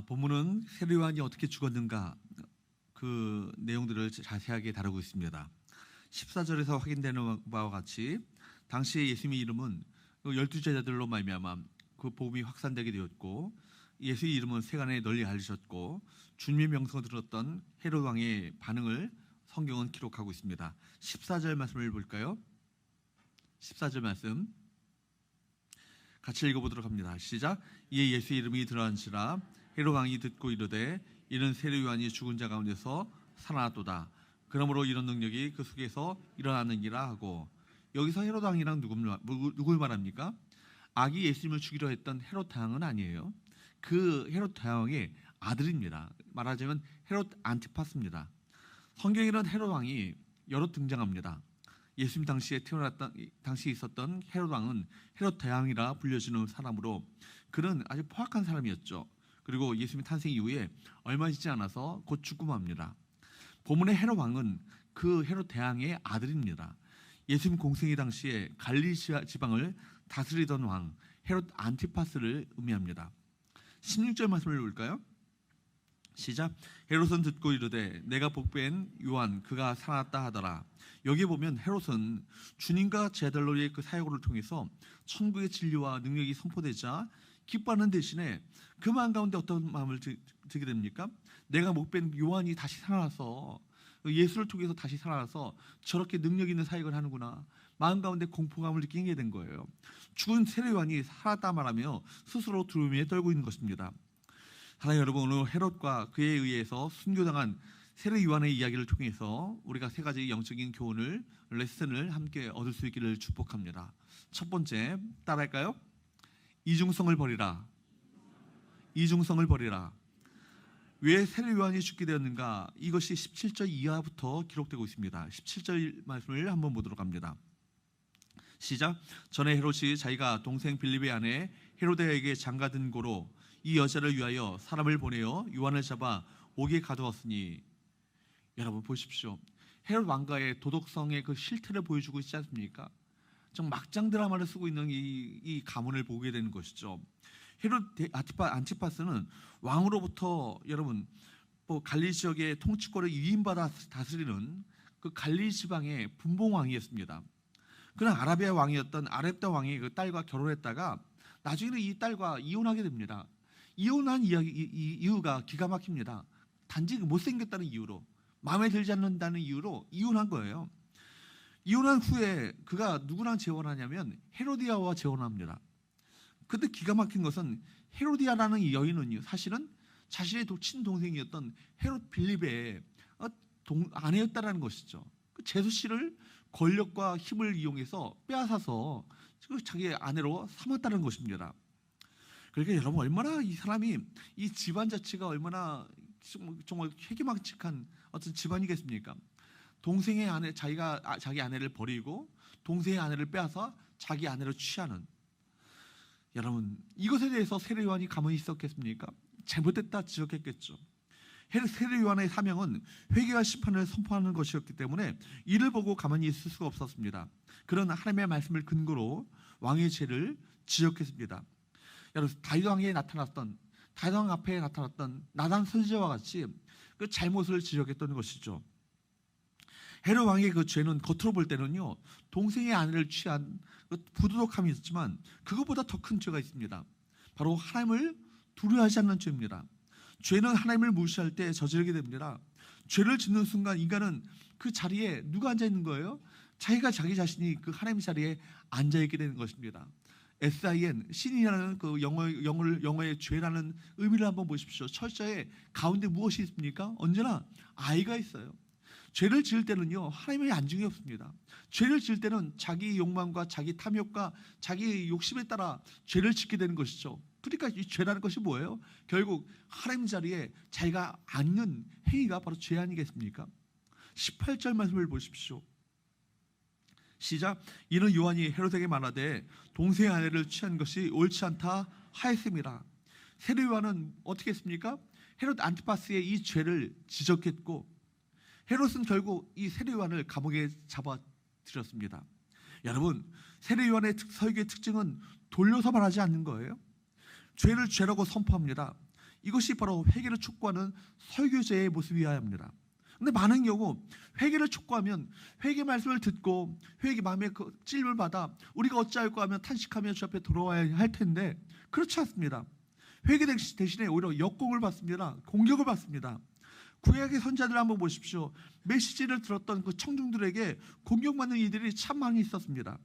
본문은 세례요한이 어떻게 죽었는가 그 내용들을 자세하게 다루고 있습니다. 14절에서 확인되는 바와 같이 당시에 예수님의 이름은 12제자들로 말미암아 그 복음이 확산되게 되었고, 예수의 이름은 세간에 널리 알리셨고, 주님의 명성을 들었던 헤롯 왕의 반응을 성경은 기록하고 있습니다. 14절 말씀을 볼까요? 14절 말씀 같이 읽어보도록 합니다. 시작. 이에 예수의 이름이 드러난지라 헤롯 왕이 듣고 이르되 이는 세례요한이 죽은 자 가운데서 살아났도다. 그러므로 이런 능력이 그 속에서 일어나느니라 하고, 여기서 헤롯 왕이랑 누굴 말합니까? 악이 예수님을 죽이려 했던 헤롯 대왕은 아니에요. 그 헤롯 대왕의 아들입니다. 말하자면 헤롯 안티파스입니다. 성경에는 헤롯 왕이 여러 등장합니다. 예수님 당시에 당시에 있었던 헤롯 왕은 헤롯 대왕이라 불려지는 사람으로 그는 아주 포악한 사람이었죠. 그리고 예수님 탄생 이후에 얼마 지지 않아서 곧 죽고 맙니다. 본문의 헤롯 왕은 그 헤롯 대왕의 아들입니다. 예수님 공생의 당시에 갈릴리 지방을 다스리던 왕 헤롯 안티파스를 의미합니다. 16절 말씀을 볼까요? 시작. 헤롯은 듣고 이르되 내가 복된 요한 그가 살아났다 하더라. 여기 보면 헤롯은 주님과 제자들의 그 사역을 통해서 천국의 진리와 능력이 선포되자 기뻐하는 대신에 그 마음 가운데 어떤 마음을 들게 됩니까? 내가 목뺀 요한이 다시 살아나서 예수를 통해서 다시 살아나서 저렇게 능력 있는 사역을 하는구나. 마음 가운데 공포감을 느끼게 된 거예요. 죽은 세례요한이 살았다 말하며 스스로 두려움에 떨고 있는 것입니다. 사랑하는 여러분, 오늘 헤롯과 그에 의해서 순교당한 세례요한의 이야기를 통해서 우리가 세 가지 영적인 교훈을, 레슨을 함께 얻을 수 있기를 축복합니다. 첫 번째, 따라할까요? 이중성을 버리라. 이중성을 버리라. 왜 세례요한이 죽게 되었는가? 이것이 17절 이하부터 기록되고 있습니다. 17절 말씀을 한번 보도록 합니다. 시작. 전에 헤롯이 자기가 동생 빌립의 아내 헤로데에게 장가든 고로 이 여자를 위하여 사람을 보내어 요한을 잡아 옥에 가두었으니. 여러분 보십시오. 헤롯 왕가의 도덕성의 그 실태를 보여주고 있지 않습니까? 좀 막장 드라마를 쓰고 있는 이 가문을 보게 되는 것이죠. 헤롯 안티파스는 왕으로부터 여러분 갈릴리 지역의 통치권을 위임받아 다스리는 그 갈릴리 지방의 분봉왕이었습니다. 그는 아라비아 왕이었던 아렙다 왕의 그 딸과 결혼했다가 나중에는 이 딸과 이혼하게 됩니다. 이혼한 이유가 기가 막힙니다. 단지 못생겼다는 이유로, 마음에 들지 않는다는 이유로 이혼한 거예요. 이혼한 후에 그가 누구랑 재혼하냐면 헤로디아와 재혼합니다. 근데 기가 막힌 것은 헤로디아라는 이 여인은 사실은 자신의 친동생이었던 헤롯 빌립의 아내였다라는 것이죠. 제수 씨를 권력과 힘을 이용해서 빼앗아서 자기 아내로 삼았다는 것입니다. 그러니까 여러분 얼마나 이 사람이 이 집안 자체가 얼마나 정말 회개망측한 어떤 집안이겠습니까? 동생의 아내, 자기 아내를 버리고 동생의 아내를 빼앗아 자기 아내로 취하는. 여러분 이것에 대해서 세례요한이 가만히 있었겠습니까? 잘못됐다 지적했겠죠. 세례요한의 사명은 회개와 심판을 선포하는 것이었기 때문에 이를 보고 가만히 있을 수가 없었습니다. 그런 하나님의 말씀을 근거로 왕의 죄를 지적했습니다. 여러분 다윗 왕 앞에 나타났던 나단 선지자와 같이 그 잘못을 지적했던 것이죠. 헤롯 왕의 그 죄는 겉으로 볼 때는요 동생의 아내를 취한 그 부도덕함이 있었지만 그것보다 더 큰 죄가 있습니다. 바로 하나님을 두려워하지 않는 죄입니다. 죄는 하나님을 무시할 때 저지르게 됩니다. 죄를 짓는 순간 인간은 그 자리에 누가 앉아 있는 거예요? 자기 자신이 그 하나님 자리에 앉아 있게 되는 것입니다. sin, 신이라는 그 영어의 죄라는 의미를 한번 보십시오. 철자에 가운데 무엇이 있습니까? 언제나 아이가 있어요. 죄를 지을 때는요 하나님의 안중이 없습니다. 죄를 지을 때는 자기 욕망과 자기 탐욕과 자기 욕심에 따라 죄를 짓게 되는 것이죠. 그러니까 이 죄라는 것이 뭐예요? 결국 하나님 자리에 자기가 앉는 행위가 바로 죄 아니겠습니까? 18절 말씀을 보십시오. 시작. 이는 요한이 헤롯에게 말하되 동생의 아내를 취한 것이 옳지 않다 하였음이라. 세례 요한은 어떻게 했습니까? 헤롯 안티파스의 이 죄를 지적했고 헤롯은 결국 이 세례 요한을 감옥에 잡아들였습니다. 여러분 세례 요한의 설교의 특징은 돌려서 말하지 않는 거예요. 죄를 죄라고 선포합니다. 이것이 바로 회개를 촉구하는 설교자의 모습이어야 합니다. 근데 많은 경우 회개를 촉구하면 회개 말씀을 듣고 회개 마음에 그 찔림을 받아 우리가 어찌할까 하면 탄식하며 주 앞에 돌아와야 할 텐데 그렇지 않습니다. 회개 대신에 오히려 역공을 받습니다. 공격을 받습니다. 구약의 선자들 한번 보십시오. 메시지를 들었던 그 청중들에게 공격받는 이들이 참 많이 있었습니다.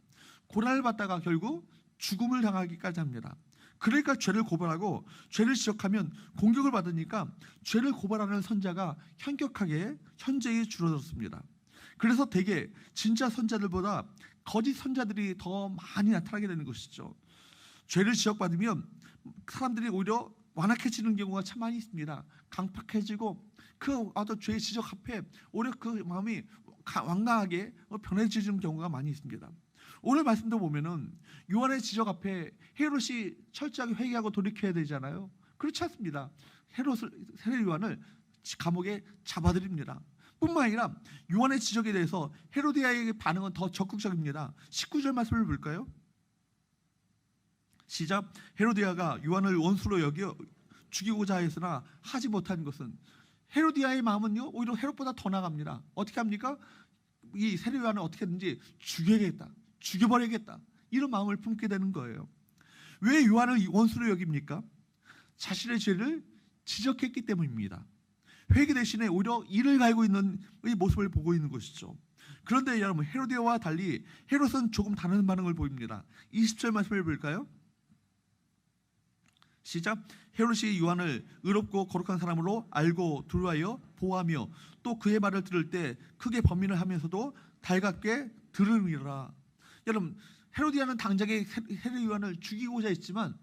고난을 받다가 결국 죽음을 당하기까지 합니다. 그러니까 죄를 고발하고 죄를 지적하면 공격을 받으니까 죄를 고발하는 선자가 현격하게 현재에 줄어들었습니다. 그래서 대개 진짜 선자들보다 거짓 선자들이 더 많이 나타나게 되는 것이죠. 죄를 지적받으면 사람들이 오히려 완악해지는 경우가 참 많이 있습니다. 강팍해지고 그 어떤 죄의 지적 앞에 오히려 그 마음이 완강하게 변해지는 경우가 많이 있습니다. 오늘 말씀도 보면은 요한의 지적 앞에 헤롯이 철저하게 회개하고 돌이켜야 되잖아요. 그렇지 않습니다. 세례 요한을 감옥에 잡아들입니다. 뿐만 아니라 요한의 지적에 대해서 헤로디아의 반응은 더 적극적입니다. 19절 말씀을 볼까요? 시작. 헤로디아가 요한을 원수로 여겨 죽이고자 했으나 하지 못한 것은, 헤로디아의 마음은요 오히려 헤롯보다 더 나갑니다. 어떻게 합니까? 이 세례 요한을 어떻게든지 죽여야겠다, 죽여버리겠다, 이런 마음을 품게 되는 거예요. 왜 요한을 원수로 여깁니까? 자신의 죄를 지적했기 때문입니다. 회개 대신에 오히려 이를 갈고 있는 이 모습을 보고 있는 것이죠. 그런데 여러분, 헤로디아와 달리 헤롯은 조금 다른 반응을 보입니다. 20절 말씀을 볼까요? 시작. 헤롯이 요한을 의롭고 거룩한 사람으로 알고 두려워하여 보호하며 또 그의 말을 들을 때 크게 번민을 하면서도 달갑게 들으리라. 여러분, 헤로디아는 당장에 세례 요한을 죽이고자 했지만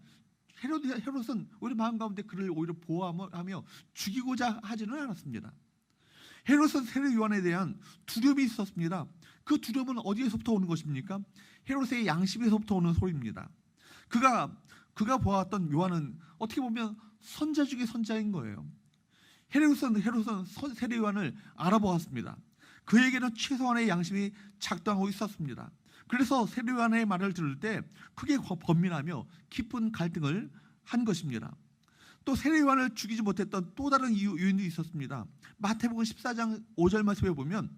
헤롯은 오히려 마음 가운데 그를 오히려 보호하며 죽이고자 하지는 않았습니다. 헤롯은 세례 요한에 대한 두려움이 있었습니다. 그 두려움은 어디에서부터 오는 것입니까? 헤롯의 양심에서부터 오는 소리입니다. 그가 보았던 요한은 어떻게 보면 선자 중에 선자인 거예요. 헤롯은 세례 요한을 알아보았습니다. 그에게는 최소한의 양심이 작동하고 있었습니다. 그래서 세례 요한의 말을 들을 때 크게 번민하며 깊은 갈등을 한 것입니다. 또 세례 요한을 죽이지 못했던 또 다른 요인도 있었습니다. 마태복음 14장 5절 말씀에 보면,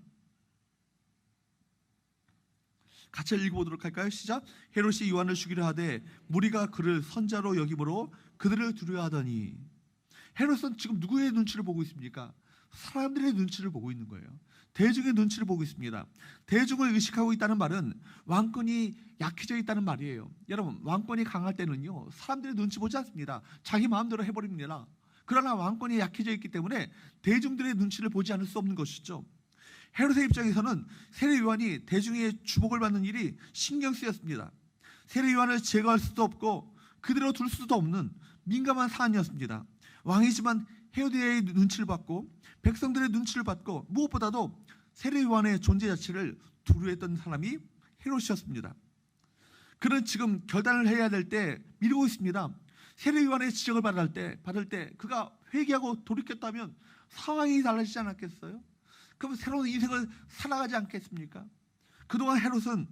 같이 읽어보도록 할까요? 시작. 헤롯이 요한을 죽이려 하되 무리가 그를 선자로 여김으로 그들을 두려워하더니. 헤롯은 지금 누구의 눈치를 보고 있습니까? 사람들의 눈치를 보고 있는 거예요. 대중의 눈치를 보고 있습니다. 대중을 의식하고 있다는 말은 왕권이 약해져 있다는 말이에요. 여러분, 왕권이 강할 때는요 사람들의 눈치 보지 않습니다. 자기 마음대로 해버립니다. 그러나 왕권이 약해져 있기 때문에 대중들의 눈치를 보지 않을 수 없는 것이죠. 헤롯의 입장에서는 세례 요한이 대중의 주목을 받는 일이 신경 쓰였습니다. 세례 요한을 제거할 수도 없고 그대로 둘 수도 없는 민감한 사안이었습니다. 왕이지만 헤로디아의 눈치를 받고 백성들의 눈치를 받고 무엇보다도 세례 요한의 존재 자체를 두려워했던 사람이 헤롯이었습니다. 그는 지금 결단을 해야 될 때 미루고 있습니다. 세례 요한의 지적을 받을 때 그가 회개하고 돌이켰다면 상황이 달라지지 않았겠어요? 그럼 새로운 인생을 살아가지 않겠습니까? 그동안 헤롯은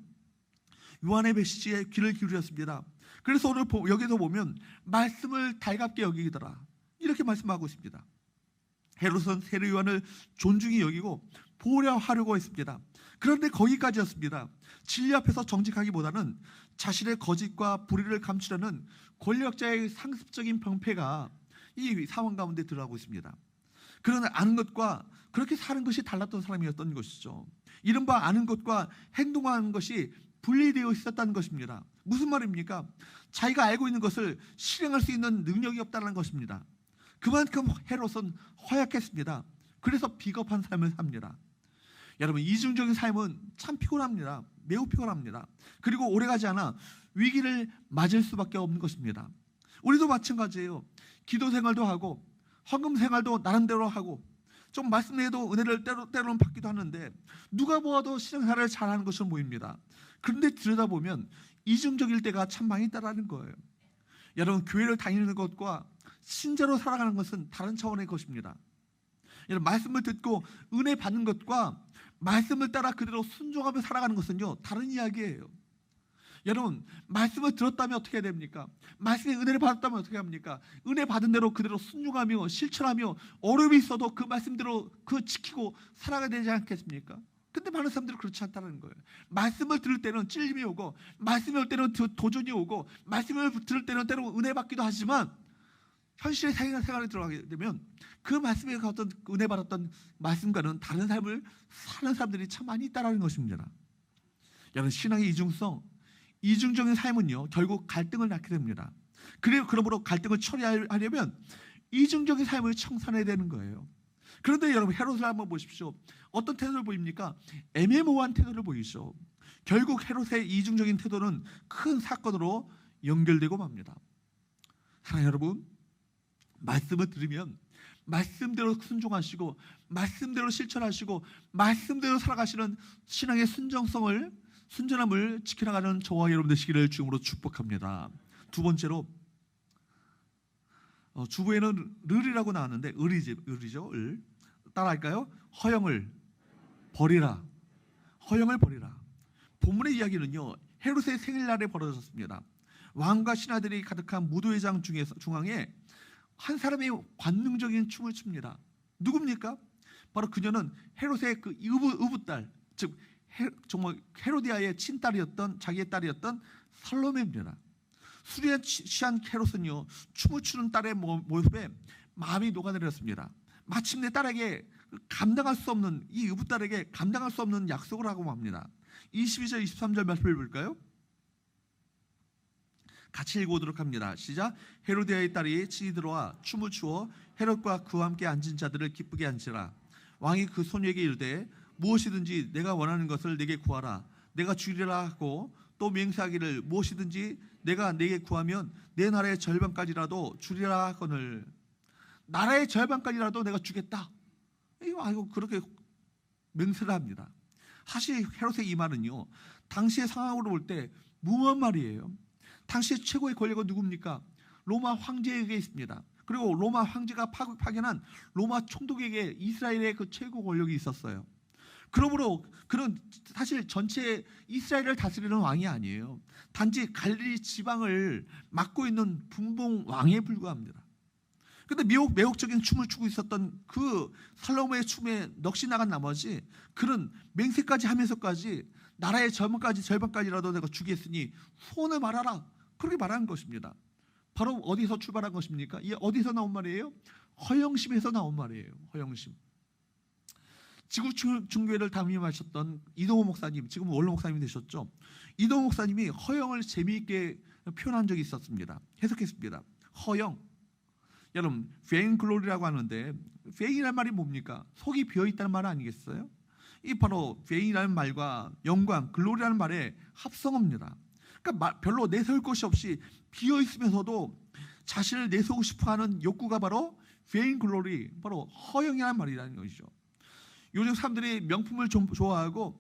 요한의 메시지에 귀를 기울였습니다. 그래서 오늘 여기서 보면 말씀을 달갑게 여기더라, 이렇게 말씀하고 있습니다. 헤롯은 세례 요한을 존중히 여기고 보호려 하려고 했습니다. 그런데 거기까지였습니다. 진리 앞에서 정직하기보다는 자신의 거짓과 불의를 감추려는 권력자의 상습적인 병폐가 이 상황 가운데 들어가고 있습니다. 그는 아는 것과 그렇게 사는 것이 달랐던 사람이었던 것이죠. 이른바 아는 것과 행동하는 것이 분리되어 있었다는 것입니다. 무슨 말입니까? 자기가 알고 있는 것을 실행할 수 있는 능력이 없다는 것입니다. 그만큼 헤롯은 허약했습니다. 그래서 비겁한 삶을 삽니다. 여러분, 이중적인 삶은 참 피곤합니다. 매우 피곤합니다. 그리고 오래가지 않아 위기를 맞을 수밖에 없는 것입니다. 우리도 마찬가지예요. 기도 생활도 하고 헌금 생활도 나름대로 하고 좀 말씀해도 은혜를 때로는 받기도 하는데 누가 보아도 신앙생활을 잘하는 것으로 보입니다. 그런데 들여다보면 이중적일 때가 참 많이 있다는 거예요. 여러분, 교회를 다니는 것과 신자로 살아가는 것은 다른 차원의 것입니다. 여러분, 말씀을 듣고 은혜 받는 것과 말씀을 따라 그대로 순종하며 살아가는 것은요 다른 이야기예요. 여러분, 말씀을 들었다면 어떻게 해야 됩니까? 말씀의 은혜를 받았다면 어떻게 합니까? 은혜 받은 대로 그대로 순종하며 실천하며 어려움이 있어도 그 말씀대로 그 지키고 살아가야 되지 않겠습니까? 근데 많은 사람들은 그렇지 않다는 거예요. 말씀을 들을 때는 찔림이 오고, 말씀이 올 때는 도전이 오고, 말씀을 들을 때는 때로 은혜 받기도 하지만, 현실의 생활에 들어가게 되면 그 말씀에 어떤 은혜 받았던 말씀과는 다른 삶을 사는 사람들이 참 많이 있다는 것입니다. 여러분, 신앙의 이중적인 삶은요, 결국 갈등을 낳게 됩니다. 그러므로 갈등을 처리하려면 이중적인 삶을 청산해야 되는 거예요. 그런데 여러분, 헤롯을 한번 보십시오. 어떤 태도를 보입니까? 애매모호한 태도를 보이죠. 결국 헤롯의 이중적인 태도는 큰 사건으로 연결되고 맙니다. 사랑하는 여러분, 말씀을 들으면 말씀대로 순종하시고 말씀대로 실천하시고 말씀대로 살아가시는 신앙의 순전함을 지켜나가는 저와 여러분 되시기를 주님으로 축복합니다. 두 번째로, 주부에는 르이라고 나왔는데 을이죠. 을. 따라할까요? 허영을 버리라. 허영을 버리라. 본문의 이야기는요, 헤롯의 생일날에 벌어졌습니다. 왕과 신하들이 가득한 무도회장 중앙에 한 사람이 관능적인 춤을 춥니다. 누굽니까? 바로 그녀는 헤롯의 그 의붓딸, 즉 정말 헤로디아의 친딸이었던, 자기의 딸이었던 살로메입니다. 술에 취한 헤롯은요, 춤을 추는 딸의 모습에 마음이 녹아내렸습니다. 마침내 딸에게 감당할 수 없는, 이 의붓딸에게 감당할 수 없는 약속을 하고 합니다. 22절 23절 말씀을 볼까요? 같이 읽어보도록 합니다. 시작. 헤로디아의 딸이 친히 들어와 춤을 추어 헤롯과 그와 함께 앉은 자들을 기쁘게 한지라. 왕이 그 소녀에게 이르되 무엇이든지 내가 원하는 것을 내게 구하라. 내가 주리라 하고 또 맹세하기를 무엇이든지 내가 내게 구하면 내 나라의 절반까지라도 주리라 하거늘. 나라의 절반까지라도 내가 주겠다. 이거 그렇게 맹세를 합니다. 사실 헤롯의 이 말은요, 당시의 상황으로 볼 때 무모한 말이에요. 당시의 최고의 권력은 누굽니까? 로마 황제에게 있습니다. 그리고 로마 황제가 파견한 로마 총독에게 이스라엘의 그 최고 권력이 있었어요. 그러므로 그런 사실 전체 이스라엘을 다스리는 왕이 아니에요. 단지 갈릴리 지방을 맡고 있는 분봉 왕에 불과합니다. 그런데 매혹적인 춤을 추고 있었던 그 살로메의 춤에 넋이 나간 나머지 그런 맹세까지 하면서까지 나라의 절반까지라도 내가 주겠으니 소원을 말하라, 그렇게 말하는 것입니다. 바로 어디서 출발한 것입니까? 이게 어디서 나온 말이에요? 허영심에서 나온 말이에요. 허영심. 지구 중교회를 담임하셨던 이동호 목사님, 지금 원로 목사님이 되셨죠. 이동호 목사님이 허영을 재미있게 표현한 적이 있었습니다. 해석했습니다. 허영, 여러분 vain glory라고 하는데 vain이라는 말이 뭡니까? 속이 비어있다는 말 아니겠어요? 이 바로 vain이라는 말과 영광, glory라는 말의 합성어입니다. 그러니까 별로 내세울 것이 없이 비어있으면서도 자신을 내세우고 싶어하는 욕구가 바로 vain glory, 바로 허영이라는 말이라는 것이죠. 요즘 사람들이 명품을 좀 좋아하고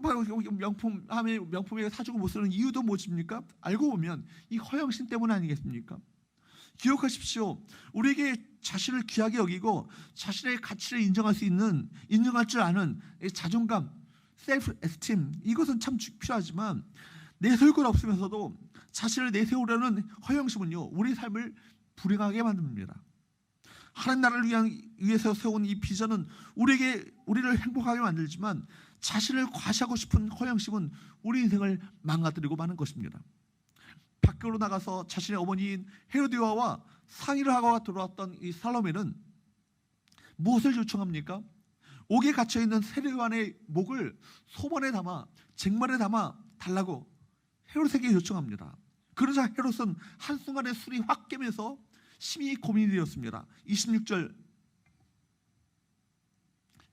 바로 명품에 사주고 못 쓰는 이유도 무엇입니까? 알고 보면 이 허영심 때문 아니겠습니까? 기억하십시오. 우리에게 자신을 귀하게 여기고 자신의 가치를 인정할 줄 아는 자존감, 셀프 에스팀, 이것은 참 필요하지만 내세울 것 없으면서도 자신을 내세우려는 허영심은요, 우리 삶을 불행하게 만듭니다. 하나님 나라를 위해서 세운 이 비전은 우리를 행복하게 만들지만 자신을 과시하고 싶은 허영심은 우리 인생을 망가뜨리고 마는 것입니다. 밖으로 나가서 자신의 어머니인 헤로디아와 상의를 하고 들어왔던 이 살로메는 무엇을 요청합니까? 옥에 갇혀있는 세례요한의 목을 소문에 담아 쟁반에 담아 달라고 헤롯에게 요청합니다. 그러자 헤롯은 한순간에 술이 확 깨면서 심히 고민이 되었습니다. 26절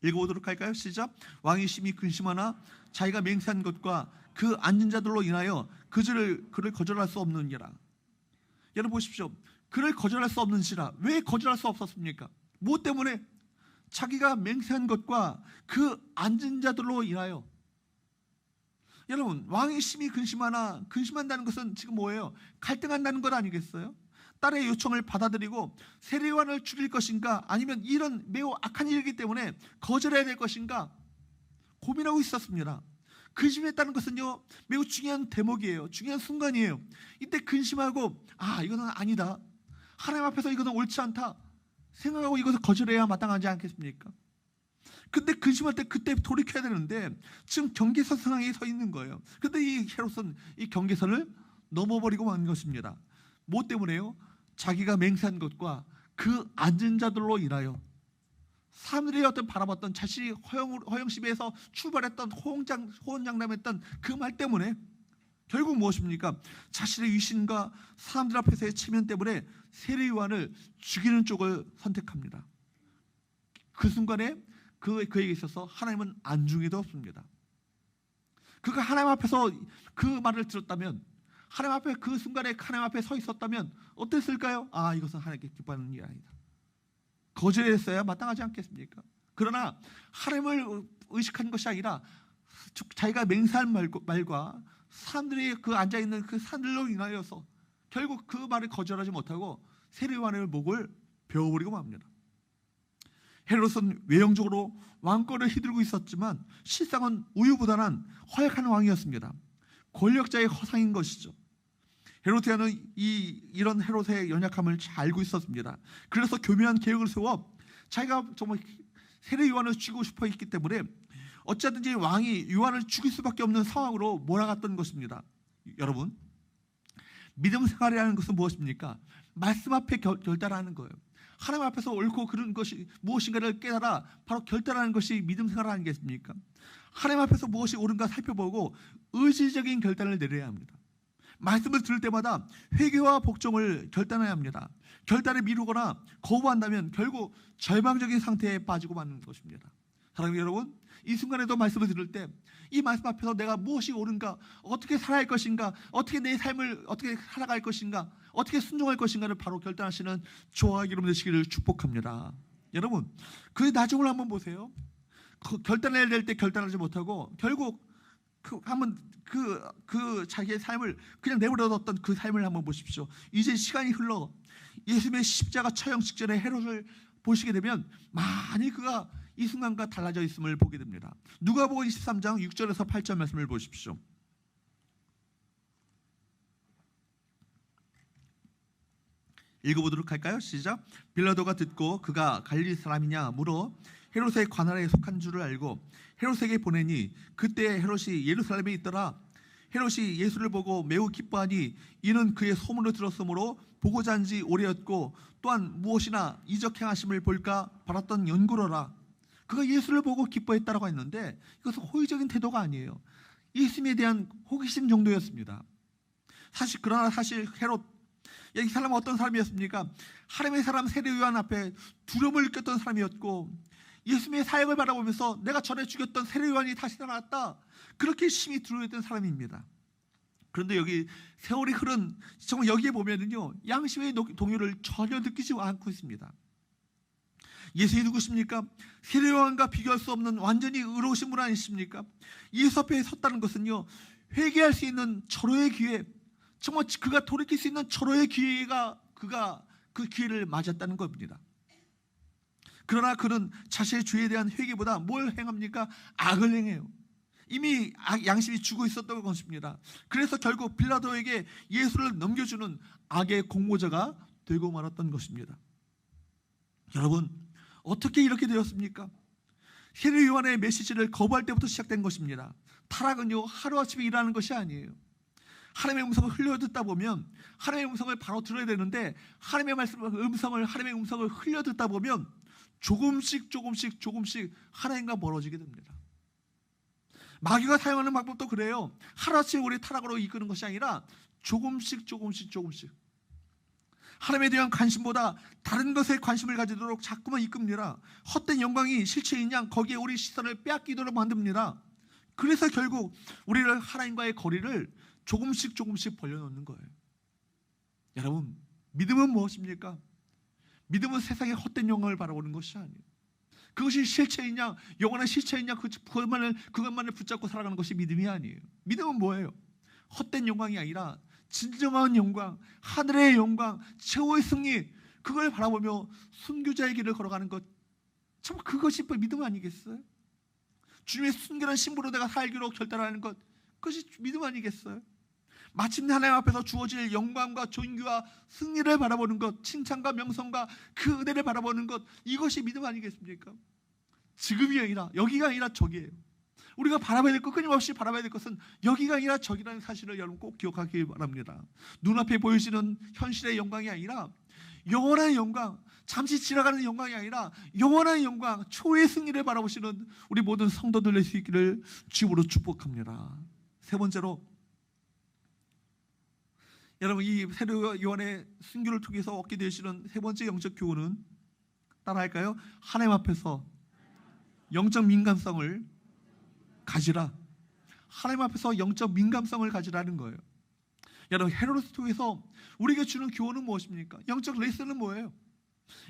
읽어보도록 할까요? 시작. 왕이 심히 근심하나 자기가 맹세한 것과 그 앉은 자들로 인하여 그를 거절할 수 없느니라. 여러분 보십시오. 그를 거절할 수 없는지라. 왜 거절할 수 없었습니까? 무엇 때문에? 자기가 맹세한 것과 그 앉은 자들로 인하여. 여러분, 왕이 심히 근심한다는 것은 지금 뭐예요? 갈등한다는 것 아니겠어요? 딸의 요청을 받아들이고 세례요한을 죽일 것인가, 아니면 이런 매우 악한 일이기 때문에 거절해야 될 것인가 고민하고 있었습니다. 근심했다는 것은요, 매우 중요한 대목이에요. 중요한 순간이에요. 이때 근심하고 이거는 아니다, 하나님 앞에서 이거는 옳지 않다 생각하고 이것을 거절해야 마땅하지 않겠습니까? 근데 근심할 때 그때 돌이켜야 되는데 지금 경계선 상황에 서 있는 거예요. 근데 이 헤롯은 이 경계선을 넘어버리고 만 것입니다. 뭐 때문에요? 자기가 맹세한 것과 그 앉은 자들로 인하여 사람들이 어떤 바라봤던 자신이 허영심에서 출발했던 호언장담했던 그 말 때문에 결국 무엇입니까? 자신의 위신과 사람들 앞에서의 체면 때문에 세례 요한을 죽이는 쪽을 선택합니다. 그 순간에 그에게 있어서 하나님은 안중에도 없습니다. 그가 하나님 앞에서 그 말을 들었다면, 하나님 앞에 그 순간에 하나님 앞에 서 있었다면 어땠을까요? 이것은 하나님께 기뻐하는 일이 아니다, 거절했어야 마땅하지 않겠습니까? 그러나 하나님을 의식한 것이 아니라 자기가 맹세한 말과 사람들이 그 앉아있는 그 산들로 인하여서 결국 그 말을 거절하지 못하고 세례 요한의 목을 베어버리고 맙니다. 헤롯은 외형적으로 왕권을 휘두르고 있었지만 실상은 우유부단한 허약한 왕이었습니다. 권력자의 허상인 것이죠. 헤로디아는 이런 헤롯의 연약함을 잘 알고 있었습니다. 그래서 교묘한 계획을 세워 자기가 정말 세례 요한을 죽이고 싶어 했기 때문에 어쩌든지 왕이 요한을 죽일 수밖에 없는 상황으로 몰아갔던 것입니다. 여러분, 믿음 생활이라는 것은 무엇입니까? 말씀 앞에 결단하는 거예요. 하나님 앞에서 옳고 그른 것이 무엇인가를 깨달아 바로 결단하는 것이 믿음 생활 아니겠습니까? 하나님 앞에서 무엇이 옳은가 살펴보고 의지적인 결단을 내려야 합니다. 말씀을 들을 때마다 회개와 복종을 결단해야 합니다. 결단을 미루거나 거부한다면 결국 절망적인 상태에 빠지고 마는 것입니다. 사랑하는 여러분, 이 순간에도 말씀을 들을 때 이 말씀 앞에서 내가 무엇이 옳은가, 어떻게 살아야 할 것인가, 어떻게 내 삶을 어떻게 살아갈 것인가, 어떻게 순종할 것인가를 바로 결단하시는 저와 여러분 되시기를 축복합니다. 여러분, 그 나중을 한번 보세요. 결단해야 될 때 결단하지 못하고 결국 그 자기의 삶을 그냥 내버려뒀던 그 삶을 한번 보십시오. 이제 시간이 흘러 예수님의 십자가 처형 직전에 헤롯을 보시게 되면 많이 그가 이 순간과 달라져 있음을 보게 됩니다. 누가복음 23장 6절에서 8절 말씀을 보십시오. 읽어보도록 할까요? 시작. 빌라도가 듣고 그가 갈릴리 사람이냐 물어 헤롯의 관할에 속한 줄을 알고 헤롯에게 보내니 그때 헤롯이 예루살렘에 있더라. 헤롯이 예수를 보고 매우 기뻐하니 이는 그의 소문을 들었으므로 보고자 한 지 오래였고 또한 무엇이나 이적 행하심을 볼까 바랐던 연고로라. 그가 예수를 보고 기뻐했다라고 했는데 이것은 호의적인 태도가 아니에요. 예수님에 대한 호기심 정도였습니다. 그러나 사실 헤롯, 이 사람은 어떤 사람이었습니까? 하나님의 사람 세례 요한 앞에 두려움을 느꼈던 사람이었고 예수님의 사역을 바라보면서 내가 전에 죽였던 세례 요한이 다시 살아났다, 그렇게 심히 두려워했던 사람입니다. 그런데 여기 세월이 흐른 정말 여기에 보면은요, 양심의 동요를 전혀 느끼지 않고 있습니다. 예수님이 누구십니까? 세례 요한과 비교할 수 없는 완전히 의로우신 분 아니십니까? 예수 앞에 섰다는 것은요, 회개할 수 있는 절호의 기회, 정말 그가 돌이킬 수 있는 절호의 기회가 그가 그 기회를 맞았다는 겁니다. 그러나 그는 자신의 죄에 대한 회개보다 뭘 행합니까? 악을 행해요. 이미 양심이 죽어 있었던 것입니다. 그래서 결국 빌라도에게 예수를 넘겨주는 악의 공모자가 되고 말았던 것입니다. 여러분, 어떻게 이렇게 되었습니까? 세례 요한의 메시지를 거부할 때부터 시작된 것입니다. 타락은요, 하루아침에 일어나는 것이 아니에요. 하나님의 음성을 흘려듣다 보면 하나님의 음성을 바로 들어야 되는데 하나님의 음성을 흘려듣다 보면 조금씩 하나님과 멀어지게 됩니다. 마귀가 사용하는 방법도 그래요. 하루아침에 우리 타락으로 이끄는 것이 아니라 조금씩 하나님에 대한 관심보다 다른 것에 관심을 가지도록 자꾸만 이끕니다. 헛된 영광이 실체인 양 거기에 우리 시선을 빼앗기도록 만듭니다. 그래서 결국 우리를 하나님과의 거리를 조금씩 벌려놓는 거예요. 여러분, 믿음은 무엇입니까? 믿음은 세상의 헛된 영광을 바라보는 것이 아니에요. 그것이 실체이냐, 영원한 실체이냐, 그것만을 붙잡고 살아가는 것이 믿음이 아니에요. 믿음은 뭐예요? 헛된 영광이 아니라 진정한 영광, 하늘의 영광, 최후의 승리, 그걸 바라보며 순교자의 길을 걸어가는 것, 참 그것이 믿음 아니겠어요? 주님의 순결한 신부로 내가 살기로 결단하는 것, 그것이 믿음 아니겠어요? 마침내 하나님 앞에서 주어질 영광과 존귀와 승리를 바라보는 것, 칭찬과 명성과 그 은혜를 바라보는 것, 이것이 믿음 아니겠습니까? 지금이 아니라 여기가 아니라 저기예요. 우리가 바라봐야 될 것, 끊임없이 바라봐야 될 것은 여기가 아니라 저기라는 사실을 여러분 꼭 기억하길 바랍니다. 눈앞에 보여지는 현실의 영광이 아니라 영원한 영광, 잠시 지나가는 영광이 아니라 영원한 영광, 초의 승리를 바라보시는 우리 모든 성도들 될 수 있기를 주님으로 축복합니다. 세 번째로, 여러분 이 세례 요한의 순교를 통해서 얻게 되시는 세 번째 영적 교훈은 따라할까요? 하나님 앞에서 영적 민감성을 가지라. 하나님 앞에서 영적 민감성을 가지라는 거예요. 여러분 헤로스 통해서 우리에게 주는 교훈은 무엇입니까? 영적 레슨은 뭐예요?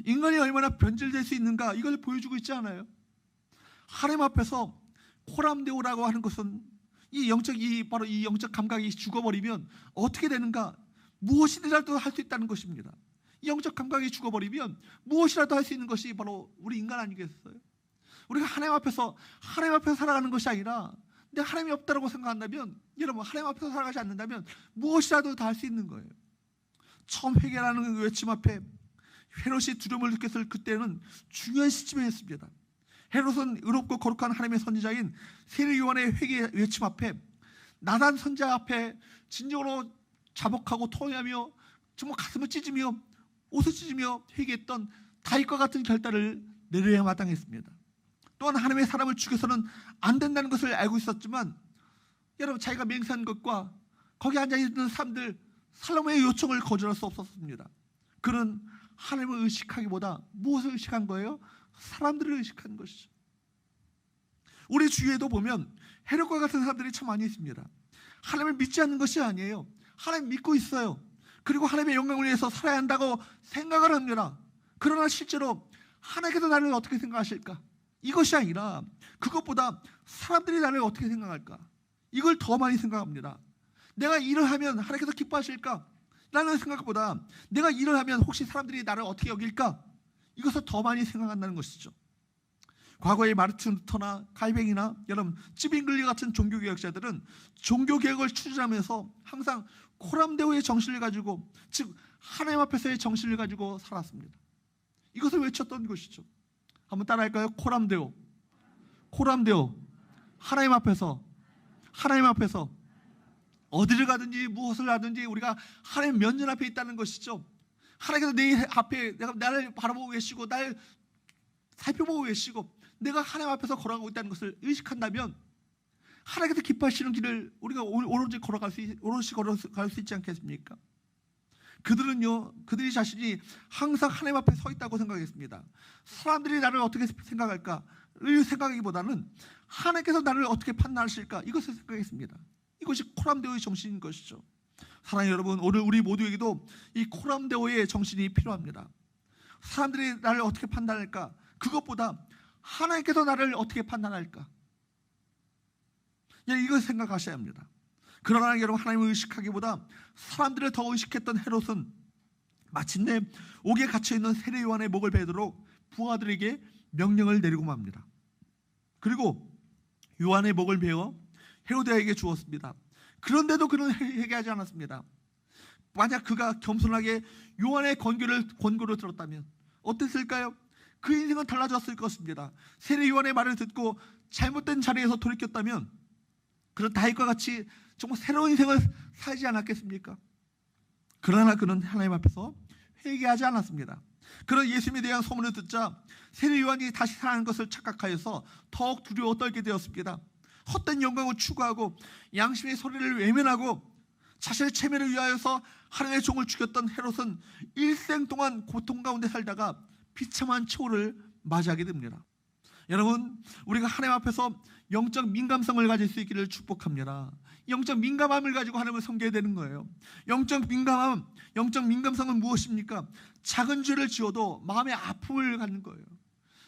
인간이 얼마나 변질될 수 있는가, 이걸 보여주고 있지 않아요? 하나님 앞에서 코람데오라고 하는 것은 바로 이 영적 감각이 죽어버리면 어떻게 되는가? 무엇이라도 할 수 있다는 것입니다. 이 영적 감각이 죽어버리면 무엇이라도 할 수 있는 것이 바로 우리 인간 아니겠어요? 우리가 하나님 앞에서 살아가는 것이 아니라, 내가 하나님이 없다고 생각한다면, 여러분 하나님 앞에서 살아가지 않는다면 무엇이라도 다 할 수 있는 거예요. 처음 회개라는 외침 앞에 헤롯이 두려움을 느꼈을 그때는 중요한 시점이었습니다. 헤롯은 의롭고 거룩한 하나님의 선지자인 세례 요한의 회개 외침 앞에, 나단 선지자 앞에 진정으로 자복하고 토하며 정말 가슴을 찢으며 옷을 찢으며 회개했던 다윗과 같은 결단을 내려야 마땅했습니다. 또한 하나님의 사람을 죽여서는 안 된다는 것을 알고 있었지만, 여러분 자기가 맹세한 것과 거기 앉아있는 사람들 살로메의 요청을 거절할 수 없었습니다. 그는 하나님을 의식하기보다 무엇을 의식한 거예요? 사람들을 의식한 것이죠. 우리 주위에도 보면 헤롯과 같은 사람들이 참 많이 있습니다. 하나님을 믿지 않는 것이 아니에요. 하나님 믿고 있어요. 그리고 하나님의 영광을 위해서 살아야 한다고 생각을 합니다. 그러나 실제로 하나님께서 나를 어떻게 생각하실까? 이것이 아니라 그것보다 사람들이 나를 어떻게 생각할까? 이걸 더 많이 생각합니다. 내가 일을 하면 하나님께서 기뻐하실까? 라는 생각보다 내가 일을 하면 혹시 사람들이 나를 어떻게 여길까? 이것을 더 많이 생각한다는 것이죠. 과거의 마르틴 루터나 칼뱅이나 여러분 찌빙글리 같은 종교개혁자들은 종교개혁을 추진하면서 항상 코람데오의 정신을 가지고, 즉 하나님 앞에서의 정신을 가지고 살았습니다. 이것을 외쳤던 것이죠. 한번 따라할까요? 코람데오. 코람데오. 하나님 앞에서 어디를 가든지 무엇을 하든지 우리가 하나님 면전 앞에 있다는 것이죠. 하나님께서 내 앞에 나를 바라보고 계시고 나를 살펴보고 계시고 내가 하나님 앞에서 걸어가고 있다는 것을 의식한다면 하나님께서 기뻐하시는 길을 우리가 오롯이 걸어갈 수 있지 않겠습니까? 그들이 자신이 항상 하나님 앞에 서 있다고 생각했습니다. 사람들이 나를 어떻게 생각할까를 생각하기보다는 하나님께서 나를 어떻게 판단하실까, 이것을 생각했습니다. 이것이 코람데오의 정신인 것이죠. 사랑하는 여러분, 오늘 우리 모두에게도 이 코람데오의 정신이 필요합니다. 사람들이 나를 어떻게 판단할까, 그것보다 하나님께서 나를 어떻게 판단할까, 이걸 생각하셔야 합니다. 그러나 여러분, 하나님을 의식하기보다 사람들을 더 의식했던 헤롯은 마침내 옥에 갇혀있는 세례 요한의 목을 베도록 부하들에게 명령을 내리고 맙니다. 그리고 요한의 목을 베어 헤로데에게 주었습니다. 그런데도 그는 회개하지 않았습니다. 만약 그가 겸손하게 요한의 권고를 들었다면 어땠을까요? 그 인생은 달라졌을 것입니다. 세례 요한의 말을 듣고 잘못된 자리에서 돌이켰다면 그런 다윗과 같이 정말 새로운 인생을 살지 않았겠습니까? 그러나 그는 하나님 앞에서 회개하지 않았습니다. 그런 예수님에 대한 소문을 듣자 세례 요한이 다시 살아난 것을 착각하여서 더욱 두려워 떨게 되었습니다. 헛된 영광을 추구하고 양심의 소리를 외면하고 자신의 체면을 위하여서 하나님의 종을 죽였던 헤롯은 일생 동안 고통 가운데 살다가 비참한 처우를 맞이하게 됩니다. 여러분, 우리가 하나님 앞에서 영적 민감성을 가질 수 있기를 축복합니다. 영적 민감함을 가지고 하나님을 섬겨야 되는 거예요. 영적 민감성은 무엇입니까? 작은 죄를 지어도 마음에 아픔을 갖는 거예요.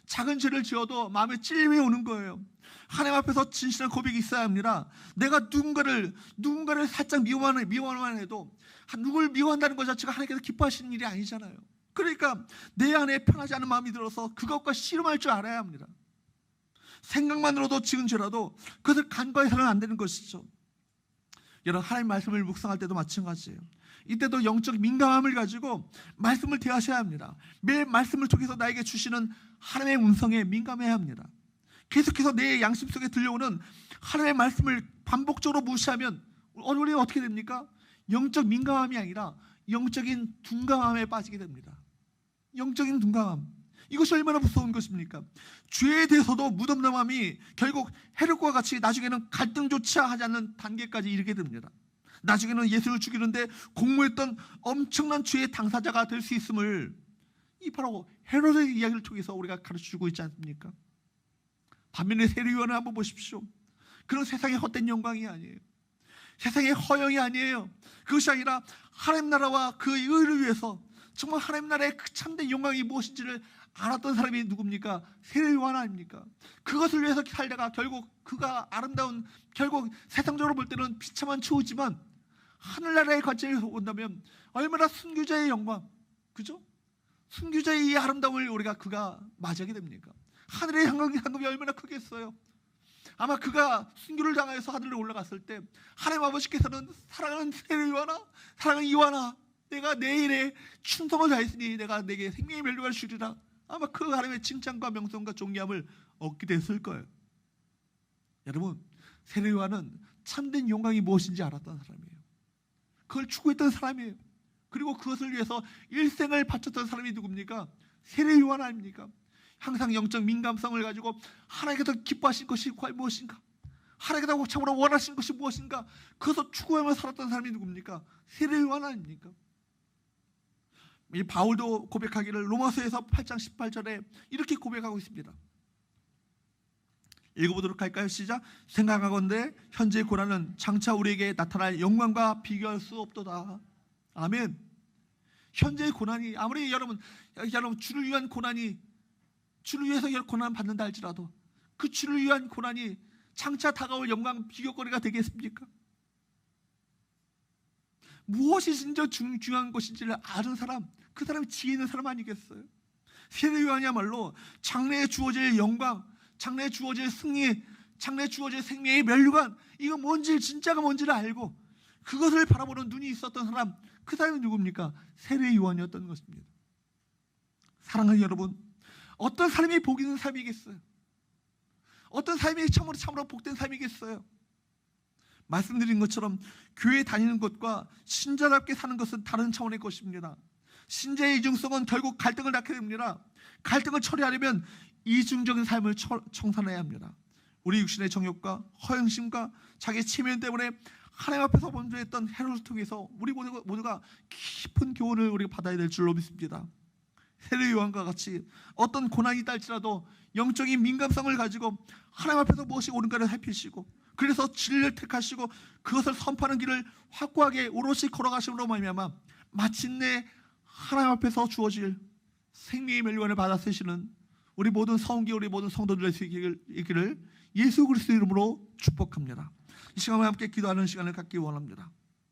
작은 죄를 지어도 마음에 찔림이 오는 거예요. 하나님 앞에서 진실한 고백이 있어야 합니다. 내가 누군가를 살짝 미워만 해도 누굴 미워한다는 것 자체가 하나님께서 기뻐하시는 일이 아니잖아요. 그러니까 내 안에 편하지 않은 마음이 들어서 그것과 씨름할 줄 알아야 합니다. 생각만으로도 지은 죄라도 그것을 간과히 해서는 안 되는 것이죠. 여러분, 하나님 말씀을 묵상할 때도 마찬가지예요. 이때도 영적 민감함을 가지고 말씀을 대하셔야 합니다. 매일 말씀을 통해서 나에게 주시는 하나님의 음성에 민감해야 합니다. 계속해서 내 양심 속에 들려오는 하나님의 말씀을 반복적으로 무시하면 우리는 어떻게 됩니까? 영적 민감함이 아니라 영적인 둔감함에 빠지게 됩니다. 영적인 둔감함, 이것이 얼마나 무서운 것입니까? 죄에 대해서도 무덤덤함이 결국 헤롯과 같이 나중에는 갈등조차 하지 않는 단계까지 이르게 됩니다. 나중에는 예수를 죽이는데 공모했던 엄청난 죄의 당사자가 될 수 있음을 이 바로 헤롯의 이야기를 통해서 우리가 가르쳐주고 있지 않습니까? 반면에 세례요한을 한번 보십시오. 그런 세상의 헛된 영광이 아니에요. 세상의 허영이 아니에요. 그것이 아니라 하나님 나라와 그 의를 위해서 정말 하나님 나라의 그 참된 영광이 무엇인지를 알았던 사람이 누굽니까? 세례요한 아닙니까? 그것을 위해서 살다가 결국 그가 아름다운, 결국 세상적으로 볼 때는 비참한 처우지만 하늘나라의 관점에서 본다면 얼마나 순교자의 영광, 그죠? 순교자의 이 아름다움을 그가 맞이하게 됩니까? 하늘의 상급이 얼마나 크겠어요. 아마 그가 순교를 당해서 하늘로 올라갔을 때 하나님 아버지께서는 사랑하는 세례요한아, 사랑하는 요한아, 내가 내 일에 충성을 다했으니 내가 내게 생명의 멸류관을 주리라. 아마 그 하나님의 칭찬과 명성과 존귀함을 얻게 됐을 거예요. 여러분, 세례요한은 참된 영광이 무엇인지 알았던 사람이에요. 그걸 추구했던 사람이에요. 그리고 그것을 위해서 일생을 바쳤던 사람이 누굽니까? 세례요한 아닙니까? 항상 영적 민감성을 가지고 하나님께서 기뻐하신 것이 과연 무엇인가? 하나님께서 참으로 원하신 것이 무엇인가? 그것을 추구하며 살았던 사람이 누굽니까? 세례요한 아닙니까? 이 바울도 고백하기를 로마서에서 8장 18절에 이렇게 고백하고 있습니다. 읽어보도록 할까요? 시작. 생각하건대 현재의 고난은 장차 우리에게 나타날 영광과 비교할 수 없도다. 아멘. 현재의 고난이 아무리 여러분 주를 위한 고난이, 주를 위해서 고난 받는다 할지라도 그 주를 위한 고난이 장차 다가올 영광 비교거리가 되겠습니까? 무엇이 진짜 중요한 것인지를 아는 사람, 그 사람이 지혜 있는 사람 아니겠어요? 세례요한이야말로 장래에 주어질 영광, 장래에 주어질 승리, 장래에 주어질 생명의 멸류관, 이거 뭔지, 진짜가 뭔지를 알고 그것을 바라보는 눈이 있었던 사람, 그 사람이 누굽니까? 세례요한이었던 것입니다. 사랑하는 여러분, 어떤 사람이 복 있는 삶이겠어요? 어떤 삶이 참으로 복된 삶이겠어요? 말씀드린 것처럼 교회 다니는 것과 신자답게 사는 것은 다른 차원의 것입니다. 신자의 이중성은 결국 갈등을 낳게 됩니다. 갈등을 처리하려면 이중적인 삶을 청산해야 합니다. 우리 육신의 정욕과 허영심과 자기 체면 때문에 하나님 앞에서 범죄했던 헤롯을 통해서 우리 모두가 깊은 교훈을 우리가 받아야 될 줄로 믿습니다. 세례요한과 같이 어떤 고난이 있다 할지라도 영적인 민감성을 가지고 하나님 앞에서 무엇이 옳은가를 살피시고, 그래서 진리를 택하시고 그것을 선포하는 길을 확고하게 오롯이 걸어가심으로 말미암아 마침내 하나님 앞에서 주어질 생명의 멸류관을 받아 쓰시는 우리 모든 성기, 우리 모든 성도들의 수 있기를 예수 그리스도 이름으로 축복합니다. 이 시간에 함께 기도하는 시간을 갖기 원합니다.